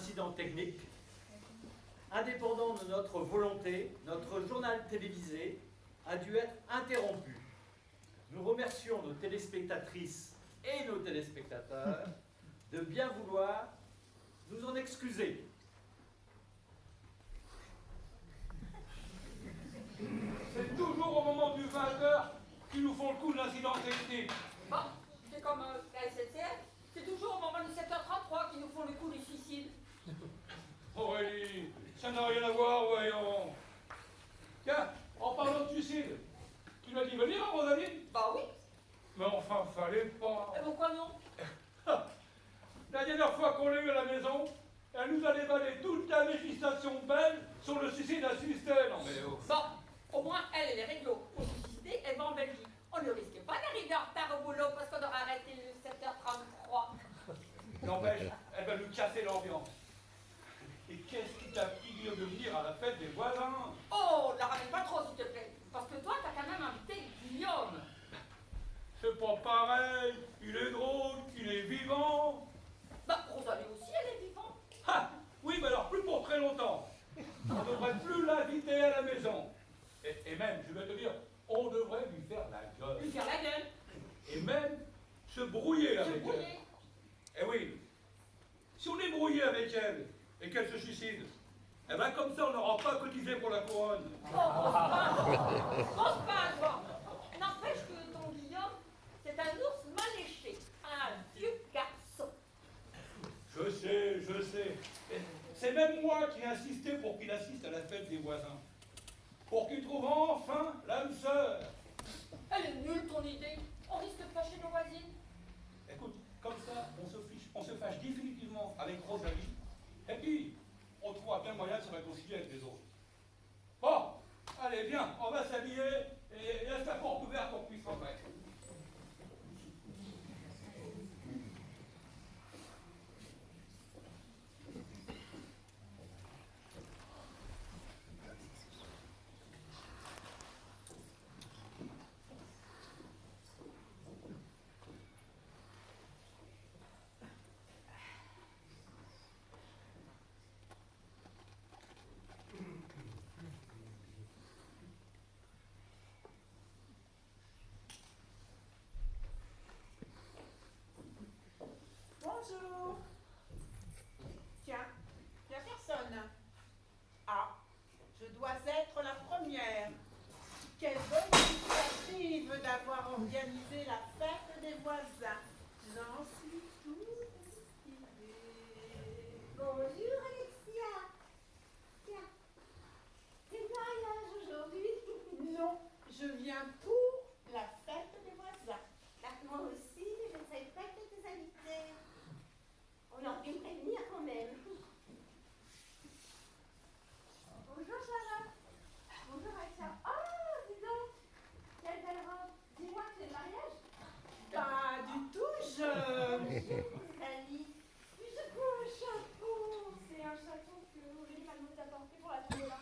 incident technique. Indépendant de notre volonté, notre journal télévisé a dû être interrompu. Nous remercions nos téléspectatrices et nos téléspectateurs de bien vouloir nous en excuser. C'est toujours au moment du 20h qu'ils nous font le coup de l'incident technique. Bon, c'est comme la SNCF, c'est toujours au moment du 7h33 qu'ils nous font le coup du suicide. Aurélie, ça n'a rien à voir, voyons. Tiens, en parlant de suicide, tu l'as dit venir, Rosaline? Bah oui. Mais enfin, fallait pas. Et pourquoi non? La dernière fois qu'on l'a eu à la maison, elle nous a déballé toute la législation belge sur le suicide assisté. Non mais oh. Bon, au moins elle est réglo. Pour se suicider, elle va en Belgique. On ne risque pas d'arriver en retard au boulot parce qu'on aura arrêté le 7h33. N'empêche, elle va nous casser l'ambiance. Et qu'est-ce qui t'a pris de venir à la fête des voisins? Oh, la ramène pas trop s'il te plaît. Parce que toi, t'as quand même invité Guillaume. C'est pas pareil. Il est drôle, il est vivant. Bah, Rosalie aussi, elle est vivante. Ah, oui, mais alors plus pour très longtemps. On ne devrait plus l'inviter à la maison. Et même, je vais te dire, on devrait lui faire la gueule. Lui faire la gueule. Et même se brouiller avec elle. Eh oui, si on est brouillé avec elle et qu'elle se suicide, eh ben comme ça on n'aura pas cotisé pour la couronne. Oh, pense pas à toi. N'empêche que ton Guillaume, c'est un ours mal léché. Un vieux garçon. Je sais. C'est même moi qui ai insisté pour qu'il assiste à la fête des voisins. Pour qu'il trouve enfin l'âme sœur. Elle est nulle ton idée. On risque de fâcher nos voisines. Écoute, comme ça, on se fâche définitivement avec Rosalie. Et puis, on trouvera bien moyen de se réconcilier avec les autres. Bon, allez, viens, on va s'habiller et laisse la porte ouverte pour qu'on puisse rentrer. Bonjour. Tiens, il n'y a personne. Ah, je dois être la première. Quelle bonne initiative d'avoir organisé la fête des voisins. J'en suis tout décidée. Bonjour Alexia. Tiens, c'est le mariage aujourd'hui. Non, je viens pour la fête des voisins. Bah, moi aussi, mais je ne savais pas que tu étais invitée. On aurait pu me prévenir quand même. Bonjour Sarah. Bonjour Alexia. Oh, dis donc. Quelle belle robe. Dis-moi, c'est le mariage? Pas du tout, je... Sally. Tu secoues un chapeau. C'est un chapeau que Aurélie m'a demandé d'apporter pour la tombola.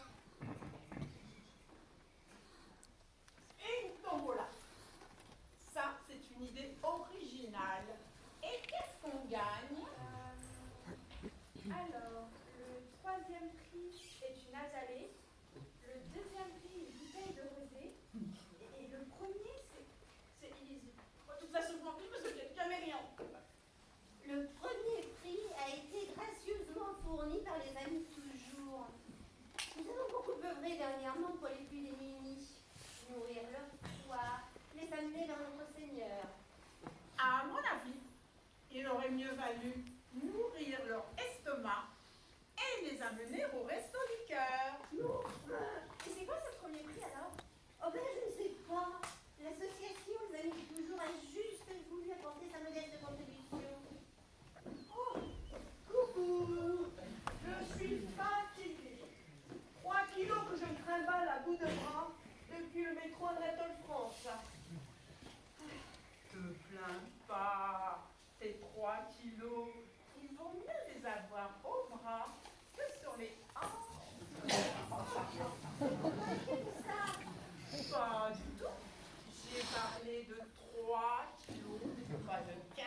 Et une tombola. Ça, c'est une idée originale. Et qu'est-ce qu'on gagne? Alors, le troisième prix est une azalée, le deuxième prix une bouteille de rosé, et le premier c'est Élysée. De toute façon, je m'en fiche parce que j'ai jamais rien. Le premier prix a été gracieusement fourni par les amis toujours. Nous avons beaucoup œuvré dernièrement pour les plus démunis. Nourrir leur foi, les amener vers notre Seigneur. À mon avis, il aurait mieux valu nourrir leur estomac et les amener au resto du cœur. Et c'est quoi ce premier prix alors? Oh ben je ne sais pas. L'association Les Amis du Toujours a juste voulu apporter sa modeste contribution. Oh, coucou, je suis fatiguée. 3 kilos que je me trimballe à bout de bras depuis le métro de Rétol France. Te plains pas, tes 3 kilos, il vaut mieux les avoir au bras que sur les hanches. Pas du tout. J'ai parlé de 3 kilos, pas de 15.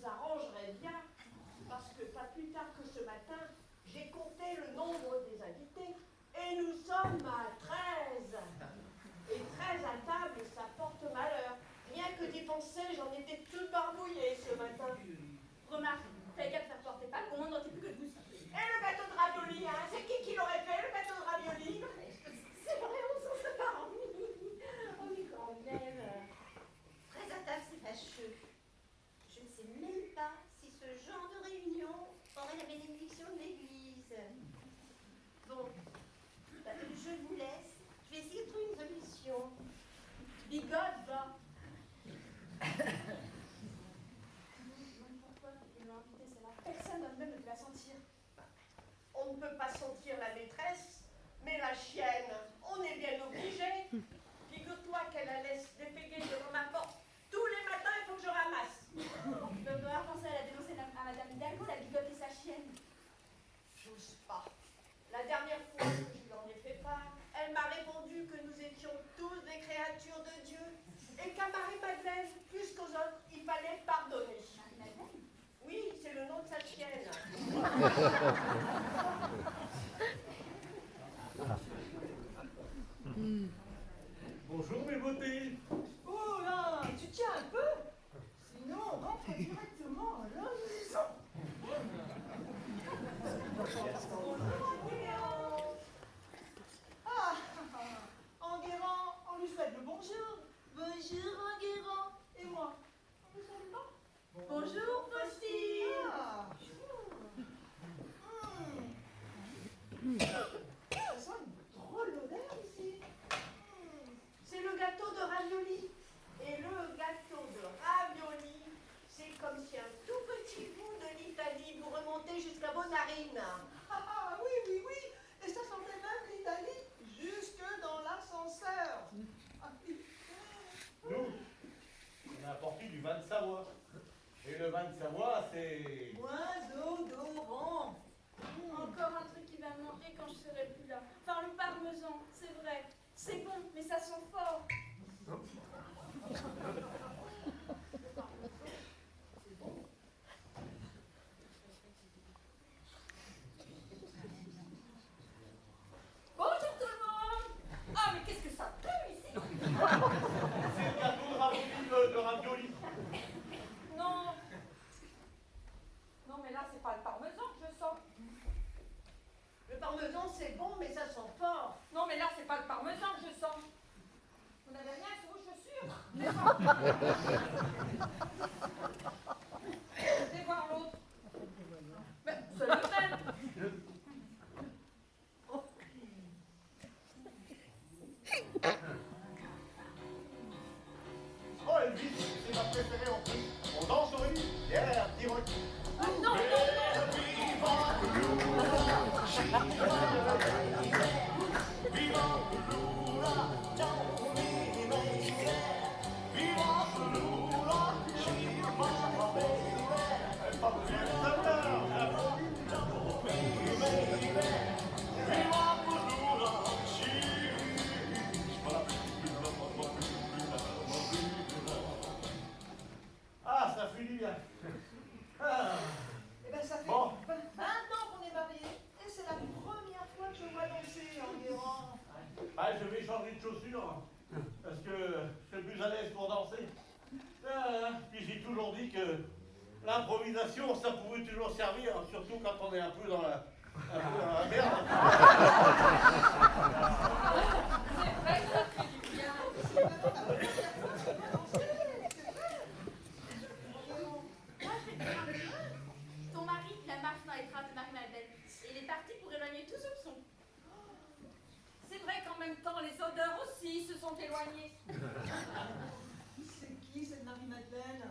vous arrangerait bien, parce que pas plus tard que ce matin, j'ai compté le nombre des invités, et nous sommes à 13. Et 13 à table, ça porte malheur. Rien que d'y penser, j'en étais toute barbouillée ce matin. Remarque, t'avais qu'à te faire porter pas le monde, t'es plus que 12. Et le gâteau de ravioli, hein? C'est qui l'aurait fait, le gâteau de ravioli? C'est vrai, on s'en serait pas remis. Oh, mais quand même. Très à table, c'est fâcheux. Je ne sais même pas si ce genre de réunion aurait la bénédiction de l'Église. Bon, bah, je vous laisse. Je vais essayer de trouver une solution. Bigote, va. Pourquoi ils l'ont invité, celle-là? Personne n'a même ne peut la sentir. On ne peut pas sentir la maîtresse, mais la chienne, on est bien obligé. Figure-toi qu'elle la laisse déféquer devant ma porte. Tous les matins, il faut que je ramasse. Tu peux pas penser à la dénoncer à Madame Hidalgo, la bigote et sa chienne. J'ose pas. La dernière fois que je lui en ai fait part, elle m'a répondu que nous étions tous des créatures de Dieu et qu'à Marie-Madeleine, plus qu'aux autres, il fallait pardonner. Marie-Madeleine? Oui, c'est le nom de sa chienne. Bonjour mes beautés. Oh là, tu tiens un peu? Sinon, on rentre directement à la maison. Ah, Enguerrand, on lui souhaite le bonjour. Bonjour Enguerrand. Et moi, on ne souhaite pas? Bonjour Faustine. Ah. Ça sent une drôle d'odeur ici. C'est le gâteau de ravioli. Et le gâteau de ravioli, c'est comme si un tout petit bout de l'Italie vous remontait jusqu'à vos narines. Ah oui, oui, oui. Et ça sentait même l'Italie jusque dans l'ascenseur. Ah, oui. Nous, on a apporté du vin de Savoie. Et le vin de Savoie, c'est... Moins odorant. Encore un truc qui va me manquer quand je serai plus là. Enfin, le parmesan, c'est vrai. C'est bon, mais ça sent fort. Bonjour tout le monde. Ah, mais qu'est-ce que ça pue ici? C'est le gâteau de ravioli. Non. Non, mais là, c'est pas le parmesan que je sens. Le parmesan, c'est bon, mais ça sent fort. Non, mais là, c'est pas le parmesan que je sens. Vous n'avez rien sur vos chaussures? Venez voir l'autre. Mais c'est le même. Oh Elvis, c'est ma préférée en plus. On danse au lit. Yeah, petit rock. Non, non, non. Ah, ça fait du bien. Ah. Eh ben, ça fait Bon. 20 ans qu'on est mariés. Et c'est la première fois que je vois danser Enguerrand. Ah, je vais changer de chaussures. Parce que je suis plus à l'aise pour danser. Puis j'ai toujours dit que l'improvisation, ça pouvait toujours servir, surtout quand on est un peu dans la merde. C'est vrai que ça fait du bien. Moi, je vais te dire un truc. Ton mari, il a marché dans les traces de Marie-Madeleine. Et il est parti pour éloigner tout soupçon. C'est vrai qu'en même temps, les odeurs aussi se sont éloignées. C'est qui cette Marie-Madeleine?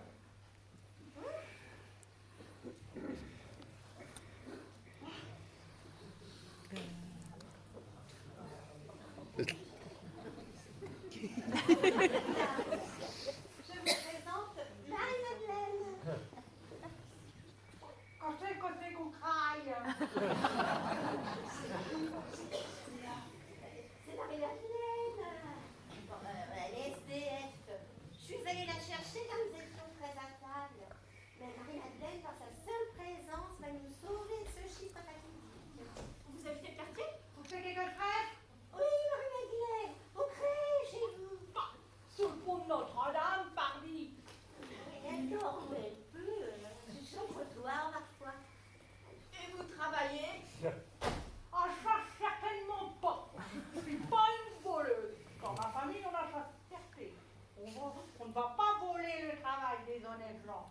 va pas voler le travail des honnêtes gens.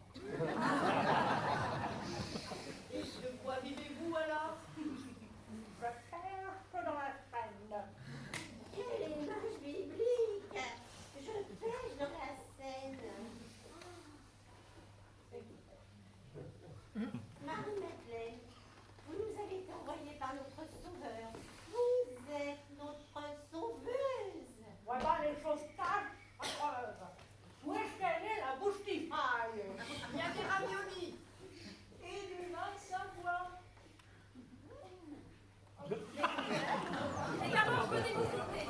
Et de quoi vivez-vous alors? Je pêche dans la Seine. Quelle image biblique! Je pêche dans la Seine. Marie-Madeleine, vous nous avez été envoyée par notre sauveur. Vous êtes notre sauveuse. Voilà les choses caches à preuve. Où est-ce qu'elle est, la bouche qui faille? Il y a des raviolis et du vin de Savoie. Mais d'abord, venez vous sauver.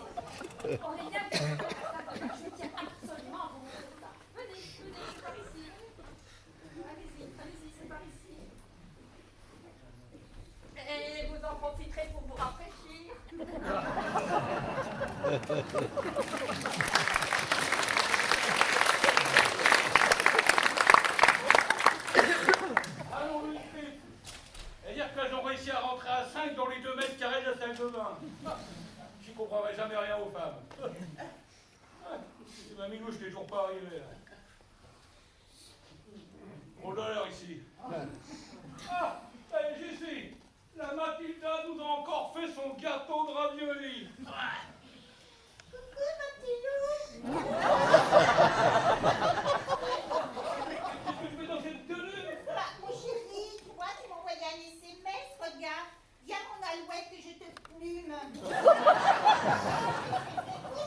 Aurélia, je tiens absolument à vous montrer ça. Venez, c'est par ici. Allez-y, c'est par ici. Et vous en profiterez pour vous rafraîchir. Allons, Louis Philippe. C'est-à-dire que là, j'ont réussi à rentrer à 5 dans les 2 mètres carrés de la salle de bain. J'y comprendrai jamais rien aux femmes. C'est ma minouche qui est toujours pas arrivée. Gros dollar ici. Ah, j'y suis. La Mathilda nous a encore fait son gâteau de ravioli. Coucou, Mathilou. Qu'est-ce que je fais dans cette tenue? Mon chéri, tu vois, tu m'as envoyé un SMS, regarde. Viens mon alouette que je te plume. Je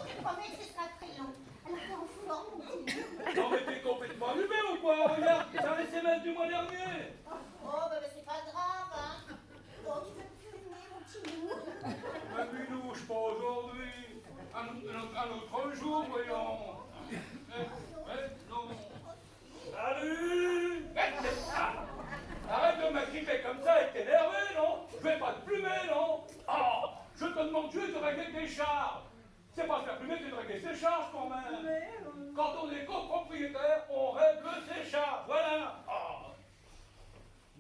te promets que ce sera très long. Alors t'es en forme, mon petit loup. Non mais t'es complètement allumé ou quoi? Regarde, c'est un SMS du mois dernier. Oh, bah c'est pas grave, hein. Bon, tu veux me plumer, mon petit loup? Ma minouche, pas aujourd'hui. Un autre jour, voyons. Non. Salut. Arrête de m'agriper comme ça et t'énerver, non? Je vais pas te plumer, non? Oh, je te demande juste de régler tes charges. C'est pas se faire plumer, c'est de régler ses charges quand même. Quand on est copropriétaire, on règle ses charges, voilà. Oh.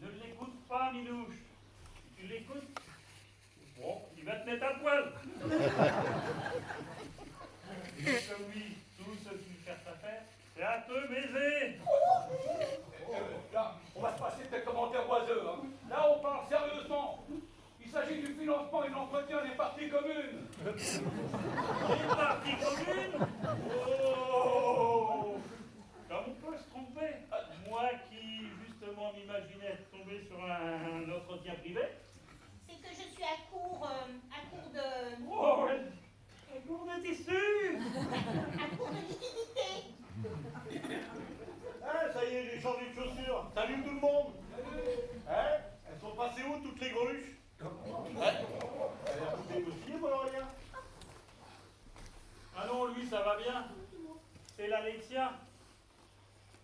Ne l'écoute pas, Minouche. Si tu l'écoutes, bon, il va te mettre à poil. Mais comme lui, tout ce qu'il cherche à faire, c'est à te baiser. Là, on va se passer de tes commentaires oiseux. Hein. Là, on parle sérieusement. Il s'agit du financement et de l'entretien des parties communes. Les parties communes? Oh! Comme on peut se tromper? Moi qui, justement, m'imaginais tomber sur un entretien privé. C'est que je suis à court de... Oh, ouais! Un cours de tissu! à court de liquidité. Ah, ça y est, j'ai changé de chaussures. Salut tout le monde. Hein? Elles sont passées où toutes les greluches? Ouais. Elle a coupé aussi, mon Aurélien? Ah non, lui, ça va bien. C'est l'Alexia.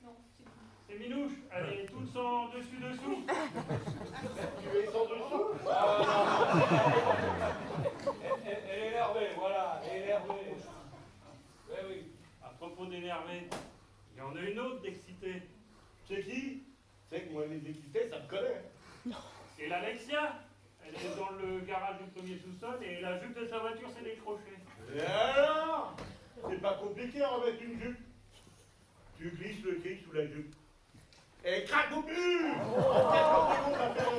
Non, c'est C'est Minouche. Elle est toute sans dessus-dessous. Tu es sans dessous? Elle est énervée, voilà, elle est énervée. Oui, oui. À propos d'énerver, il y en a une autre d'excitée. C'est qui? C'est que moi, les excités, ça me connaît. C'est l'Alexia. Elle est dans le garage du premier sous-sol et la jupe de sa voiture s'est décrochée. Et alors? C'est pas compliqué à remettre une jupe. Tu glisses le cri sous la jupe. Et craque au but! Quelques secondes à faire un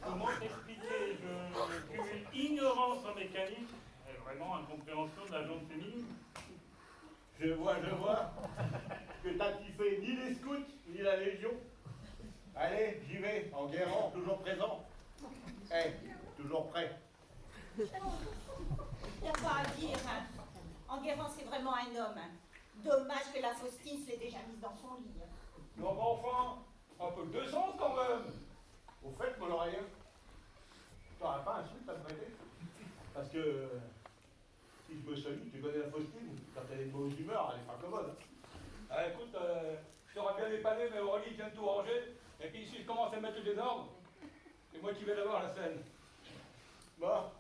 Comment t'expliquer? Je cumule ignorance en mécanique et vraiment incompréhension de la jante féminine. Je vois que t'as kiffé ni les scouts, ni la Légion. Allez, j'y vais, en guérant, toujours présent. Toujours prêt. Il n'y a pas à dire. Hein. Enguerrand, c'est vraiment un homme. Hein. Dommage que la Faustine se l'ait déjà mise dans son lit. Hein. Non, mais enfin, un peu de sens quand même. Au fait, mon Aurélien, t'auras pas un truc à me prêter? Parce que si je me salue, tu connais la Faustine, quand elle est de mauvaise humeur, elle est pas commode. Ah, écoute, je t'aurais bien dépanné, mais Aurélie vient de tout ranger. Et puis si je commence à mettre le désordre, c'est moi qui vais l'avoir la scène. Bon,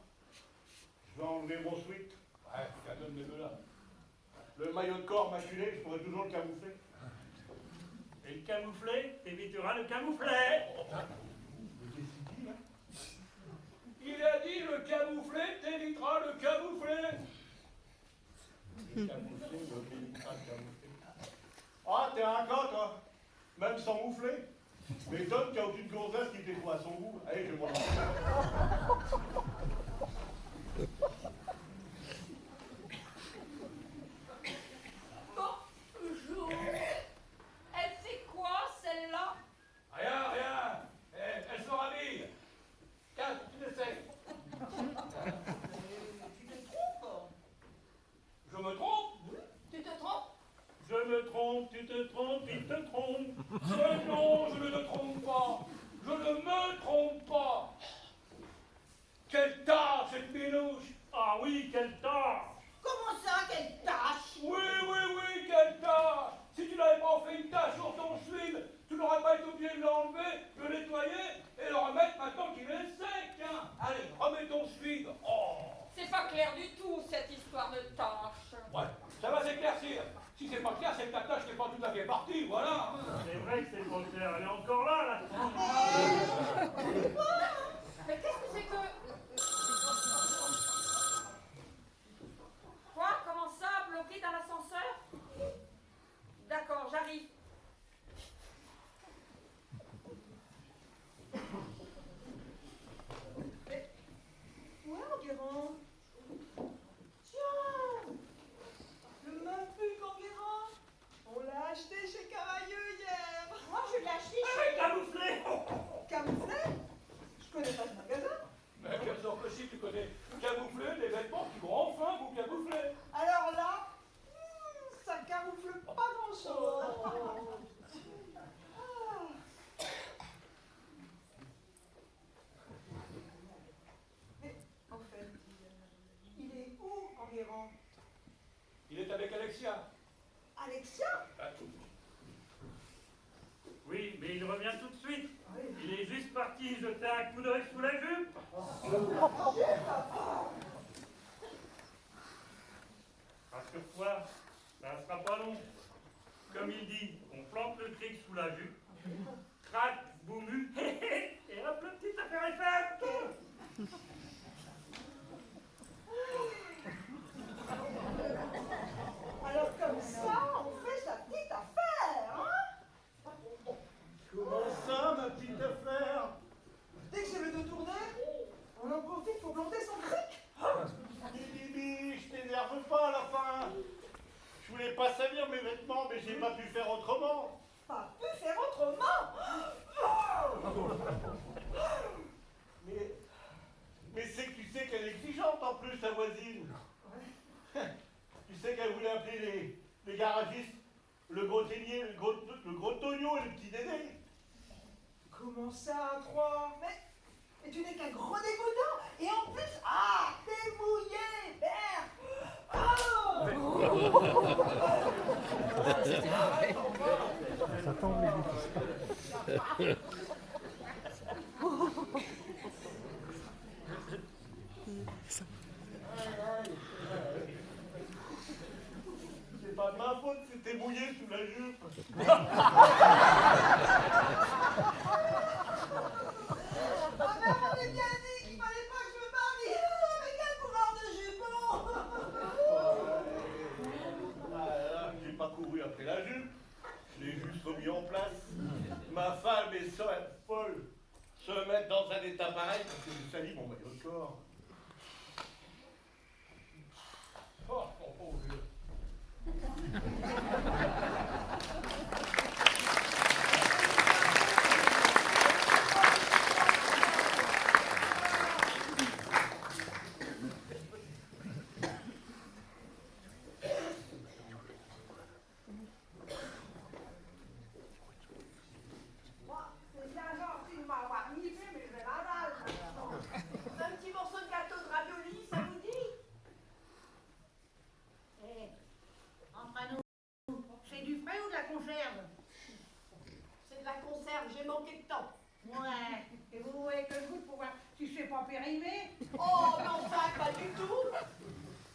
je vais enlever mon sweat. Ouais, c'est un homme de deux là. Le maillot de corps maculé, je pourrais toujours le camoufler. Et le camouflet, t'éviteras le camouflet. Mais qu'est-ce qu'il dit, là? Il a dit le camouflé t'évitera le camouflé. Camouflé, le Mélincrate camouflé. Ah, t'es un gars, toi. Même sans moufler. M'étonne qu'il n'y a aucune gonzesse qui t'ait à son goût. Allez, je vais voir. Bonjour. Elle fait quoi, celle-là? Rien, rien. Elle se rhabille. Tiens, tu l'essayes. Tu te trompes. Je me trompe? Tu te trompes. Je me trompe, tu te trompes, il te trompe. Non, je ne te trompe pas. Je ne me trompe pas. Quelle tare, cette minouche. Ah oui, quel tort! Comment ça, quelle tâche? Oui, quelle tare. Si tu n'avais pas fait une tache sur ton suivre, tu n'aurais pas été obligé de l'enlever, de le nettoyer et le remettre maintenant qu'il est sec. Hein. Allez, remets ton suivre. Oh. C'est pas clair du tout, cette histoire de tâche. Ouais, ça va s'éclaircir. Si c'est pas clair, c'est que ta tâche n'est pas tout à fait partie, voilà. C'est vrai que c'est pas clair, elle est encore là, là. Mais qu'est-ce que c'est que... Quoi? Comment ça? Bloqué dans l'ascenseur? D'accord, j'arrive. Ouais, Enguerrand. Tiens, le même pull qu'Enguerrand. On l'a acheté chez Cavailleux hier. Moi, je l'ai acheté Ah, camouflé! Camouflé? Je connais pas ce magasin. Mais quelle sorte que si tu connais camoufler les vêtements qui vont enfin vous camoufler. Alors là, ça camoufle pas grand-chose. Ah. Mais en fait, il est où, Enguerrand? Il est avec Alexia. Alexia? Oui, mais il revient tout de suite. Oui. Il est juste parti jeter un coup d'œil sous la jupe. Rassure-toi, ça ne sera pas long. Comme il dit, on plante le cric sous la jupe, crac, boumu, et hop, la petite affaire est faite. Alors comme ça, on fait sa petite affaire, hein? Comment ça, ma petite affaire? Dès que j'ai le dos tourné, on en profite pour planter son cric. Bibi, je t'énerve pas à la fin. Je voulais pas salir mes vêtements, mais j'ai pas pu faire autrement. Pas pu faire autrement. Mais c'est que tu sais qu'elle est exigeante en plus, ta voisine. Tu sais qu'elle voulait appeler les garagistes le gros ténier, le gros tonio et le petit dédé. Comment ça, à trois? Mais tu n'es qu'un gros dégoûtant. Et en plus, t'es mouillé, merde. Ça tombe les C'est pas de ma faute, c'était mouillé sous la jupe. Ma mère m'avait bien dit qu'il fallait pas que je me marie avec un coureur de jupons. J'ai pas couru après la jupe, je l'ai juste remis en place. Ma femme est folle. Se mettre dans un état pareil parce que je salis mon maillot de corps. Vieux. C'est bien gentil de m'avoir nippé, mais je vais la dalle. Un petit morceau de gâteau de ravioli, ça vous dit? Entre nous, c'est du frais ou de la conserve? C'est de la conserve, j'ai manqué de temps. Ouais. Et vous voyez que le goût pour voir si c'est pas périmé? Oh, non, ça, pas du tout.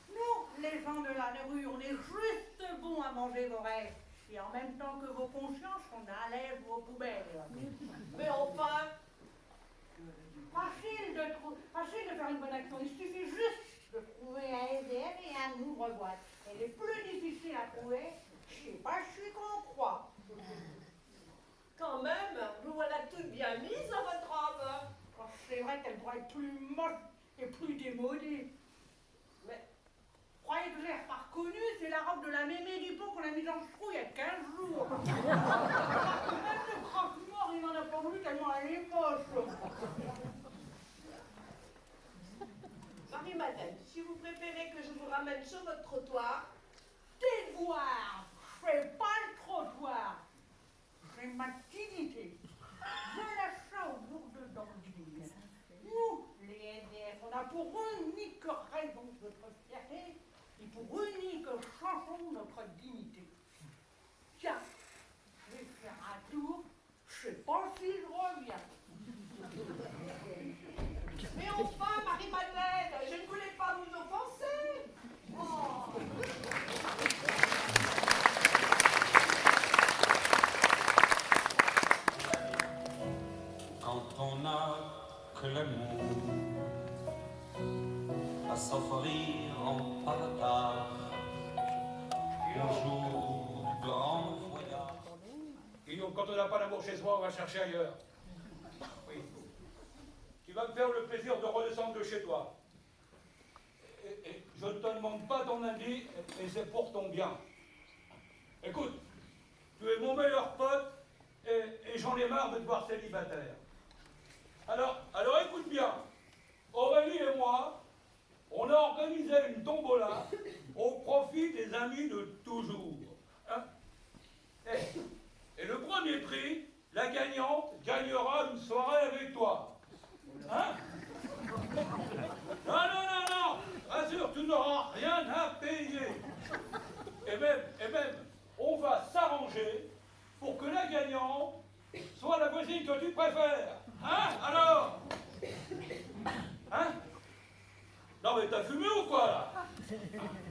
Nous, les gens de la rue, on est juste bons à manger vos rêves. Et en même temps que vos consciences, on enlève vos poubelles. Mais enfin, Facile de faire une bonne action. Il suffit juste Je peux trouver un SDF et un ouvre-boîte. Et les plus difficiles à trouver, je sais pas, je suis qu'on croit. Quand même, vous voilà toute bien mise dans votre robe. Oh, c'est vrai qu'elle pourrait être plus moche et plus démodée. Mais Croyez que j'ai pas reconnu, c'est la robe de la mémé du pot qu'on a mise en chou il y a 15 jours. Même le croque-mort, il m'en a pas voulu tellement elle est moche. Marie-Madeleine, si vous préférez que je vous ramène sur votre trottoir, Devoir, je fais pas le trottoir. J'ai ma dignité. Je lâche ça au bourg de Dandine. Nous, les SDF, on a pour unique raison de notre fierté et pour unique chanson notre dignité. Tiens, je vais faire un tour, je sais pas si je reviens. mais enfin, Marie-Madeleine, je ne voulais pas vous offenser. Oh. Quand on n'a que l'amour à s'offrir en partage, bonjour du grand voyage. Et donc, quand on n'a pas l'amour chez soi, on va chercher ailleurs. Oui. Tu vas me faire le plaisir de redescendre de chez toi. Et je ne te demande pas ton avis, et c'est pour ton bien. Écoute, tu es mon meilleur pote, et j'en ai marre de te voir célibataire. Alors écoute bien, Aurélie et moi, on a organisé une tombola au profit des amis de toujours. Hein? Et le premier prix, la gagnante gagnera une soirée avec toi. Hein? Non, rassure, tu n'auras rien à payer. Et même, on va s'arranger pour que la gagnante soit la voisine que tu préfères. Hein? Alors? Hein? Non mais t'as fumé ou quoi là?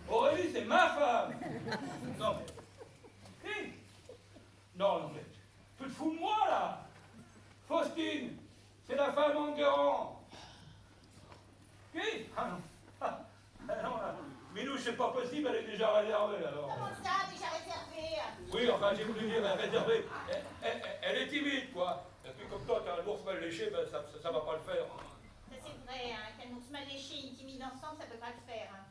Aurélie, c'est ma femme. Non mais... Hey. Non mais... Tu te fous de moi là? Faustine, c'est la femme Enguerrand. Qui? Ah non. Non là. Minouche, c'est pas possible, elle est déjà réservée alors. Comment ça, déjà réservé? Oui, enfin, j'ai voulu dire réservée. Elle est timide, quoi. Et puis comme toi, t'as un ours mal léché, ben, ça va pas le faire. Ça c'est vrai, hein, qu'un ours mal léché et une timide ensemble, ça peut pas le faire. Hein.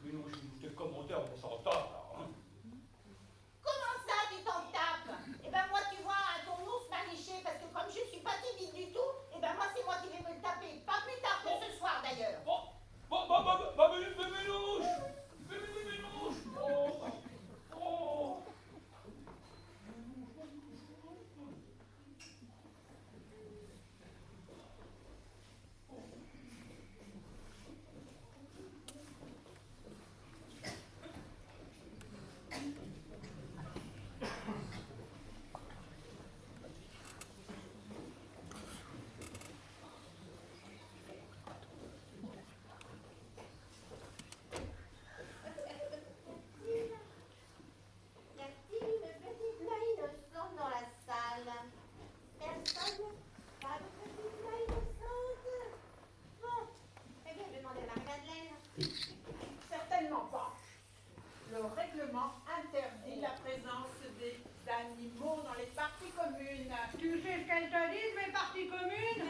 Minouche, tes commentaires, on s'en tape, là. Hein. Comment ça, tu t'en tapes? Eh ben moi, tu vois, ton ours mal léché, parce que comme je suis pas timide du tout, eh ben moi, c'est moi qui vais me le taper. Pas plus tard que ce soir, d'ailleurs. Minouche! Oh! Y a-t-il une petite main innocente dans la salle? Personne? Pas de petite main innocente? Bon, eh bien, demandez à Marie-Madeleine. Certainement pas. Le règlement interdit la présence des animaux dans les parties communes. Tu sais ce qu'elle te dit, mes parties communes?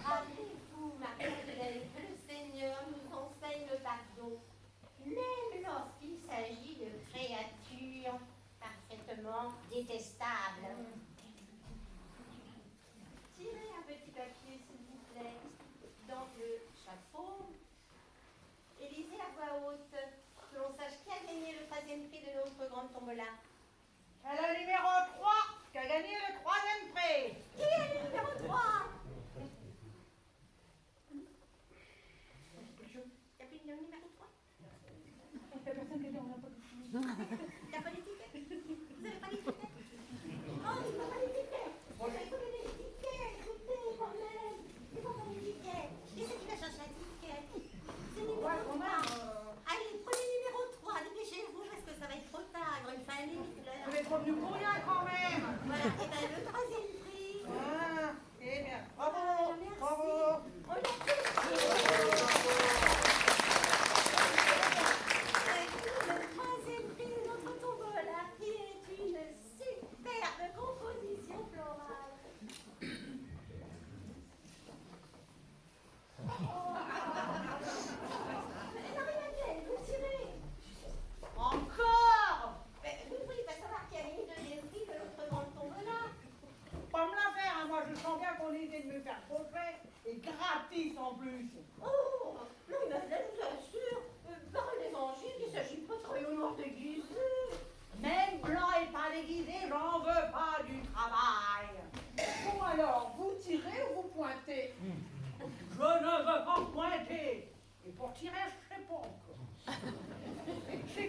Rappelez-vous, Marie-Madeleine, que le Seigneur nous enseigne le pardon, même lorsqu'il s'agit de créatures parfaitement détestables. Tirez un petit papier, s'il vous plaît, dans le chapeau et lisez à voix haute, que l'on sache qui a gagné le 3e prix de notre grande tombola. Elle a le numéro 3 qui a gagné le 3e prix. Qui est le numéro 3? T'as plus le numéro 3? T'as pas les tickets? Vous avez pas les tickets? Oh, tu n'as pas les tickets! Vous avez pas les tickets, écoutez, quand même! Tu n'as pas les tickets! Et c'est qui va chercher un ticket? C'est le numéro 3. Allez, prenez le numéro 3, dépêchez-vous parce que ça va être trop tard, il me fait un limite là. Vous êtes revenu pour rien quand même. Voilà, et ben le 3e prix. Ah, eh bien, bravo, bravo. On applaudit.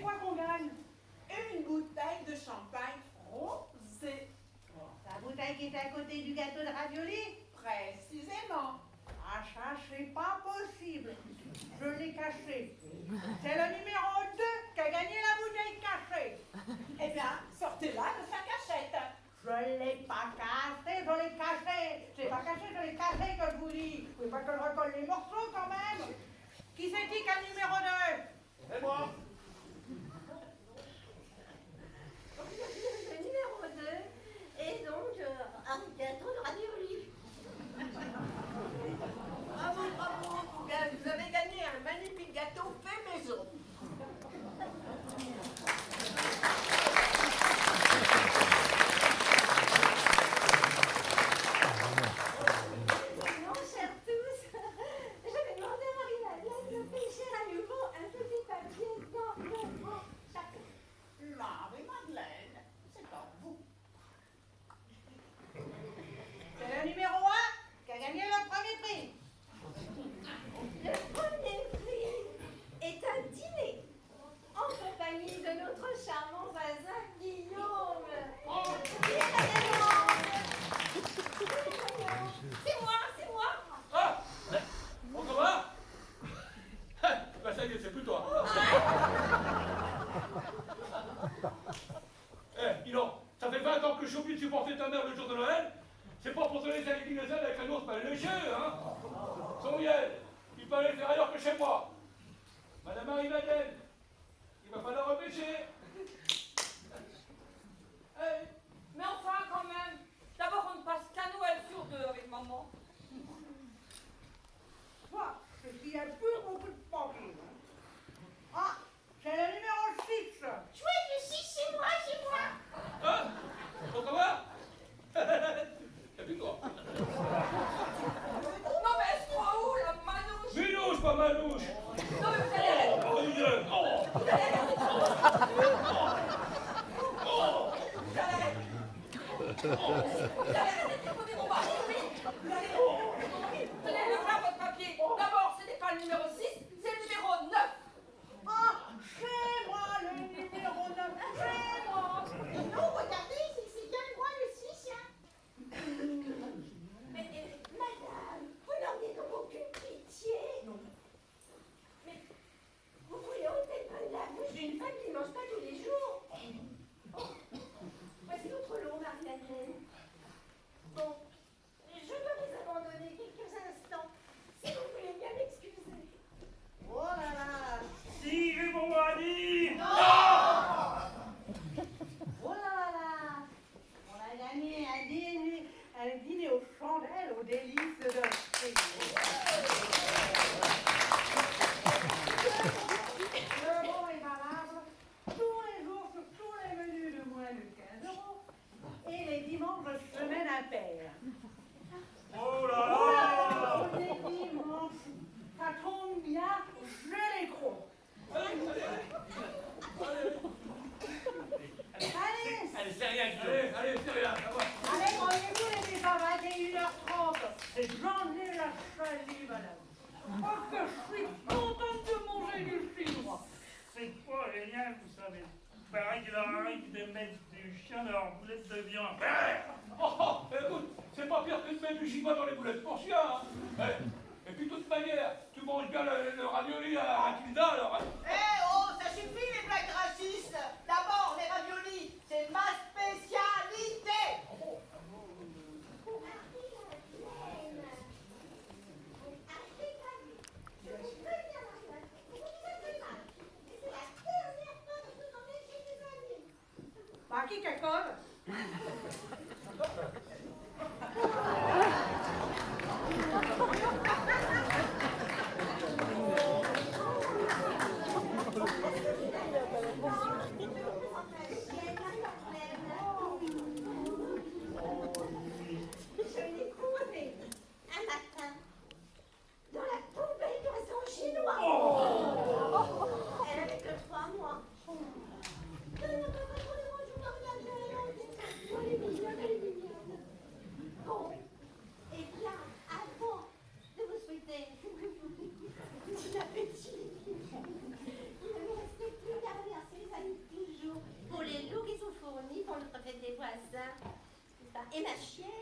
quoi qu'on gagne? Une bouteille de champagne rosé. La bouteille qui est à côté du gâteau de ravioli? Précisément. Ah, ça, c'est pas possible. Je l'ai caché. C'est le numéro 2 qui a gagné la bouteille cachée. Eh bien, sortez-la de sa cachette. Je l'ai pas caché, je l'ai caché. C'est pas caché, je l'ai caché que je vous dis. Vous pouvez pas que je recolle les morceaux quand même. Qui c'est qui a le numéro 2? Et moi? Le numéro 2 est donc un gâteau de ravioli. Bravo, bravo. Vous avez gagné un magnifique gâteau fait maison. Mon cher tous, je vais demander à Marie-Madeleine de pêcher à nouveau un petit papier dans le grand chacun. Marie-Madeleine, c'est à vous. C'est le numéro 1 qui a gagné le premier prix. Le premier prix est un dîner en compagnie de notre charmant voisin Guillaume. C'est moi, c'est moi. Ah! On commence? Bah ça y est, c'est plus toi. Eh, dis donc, ça fait 20 ans que je suis obligé de supporter ta mère le jour de Noël. C'est pas pour te laisser aller dîner avec un ours pas léger, hein? Son miel, il peut aller faire ailleurs que chez moi. Madame Marie-Madeleine, il va falloir repêcher. Mais enfin, quand même, d'abord on ne passe qu'un Noël sur 2 avec maman. Moi, je suis un peu beaucoup de papier. Ah, c'est le numéro 6. Chouette, le 6, c'est moi, c'est moi. Hein? On commence? Y'a plus que toi. Non mais elle se croit où, la manouche? Minouche, pas manouche. Non mais vous allez arrêter. Oh, Vous allez arrêter. Vous allez arrêter de taponner mon mari, oui. Vous allez... Tenez, le voilà votre papier. D'abord, ce n'est pas le numéro 6, c'est le numéro 9. Ah, c'est moi le numéro 9. C'est moi. Non, regardez, c'est bien moi le 6, hein. Mais, madame, vous n'auriez donc aucune pitié. Non. Mais, vous voulez ôter le pain de la bouche d'une femme qui ne mange pas tous les jours. Oh, voici votre lot, Marie-Madeleine. Bon, je dois vous abandonner quelques instants, si vous voulez bien m'excuser. Oh là là. Si, j'ai mon mot à dire. Oh là là. On a gagné un dîner aux chandelles, aux délices de... Le bon est valable tous les jours sur tous les menus de moins de 15 € et les dimanches de semaine impaire. Oh là Oh là. là, on est dimanche. Ça tombe bien, je les crois. Allez, Allez, c'est rien, Guillaume. Allez, c'est rien. ça va. allez, rendez-vous les débats, 21h30. J'en ai la chalie, madame. Oh, que je suis contente de manger du chinois. C'est pas génial, vous savez. Pareil qu'il leur arrive de mettre du chien dans leur boulette de viande. Oh, écoute, c'est pas pire que de mettre du chinois dans les boulettes pour chien, hein. Et puis, de toute manière, tu manges bien le ravioli à Mathilda, alors. Hein. Eh oh, ça suffit les blagues racistes. D'abord, les raviolis, c'est ma spécialité. Bah, qui cacole? Je l'ai trouvée un matin dans la poubelle du restaurant chinois. Elle avait que 3 mois. Bon, et bien, avant de vous souhaiter bon appétit, il ne me restait plus qu'à remercier et ma chienne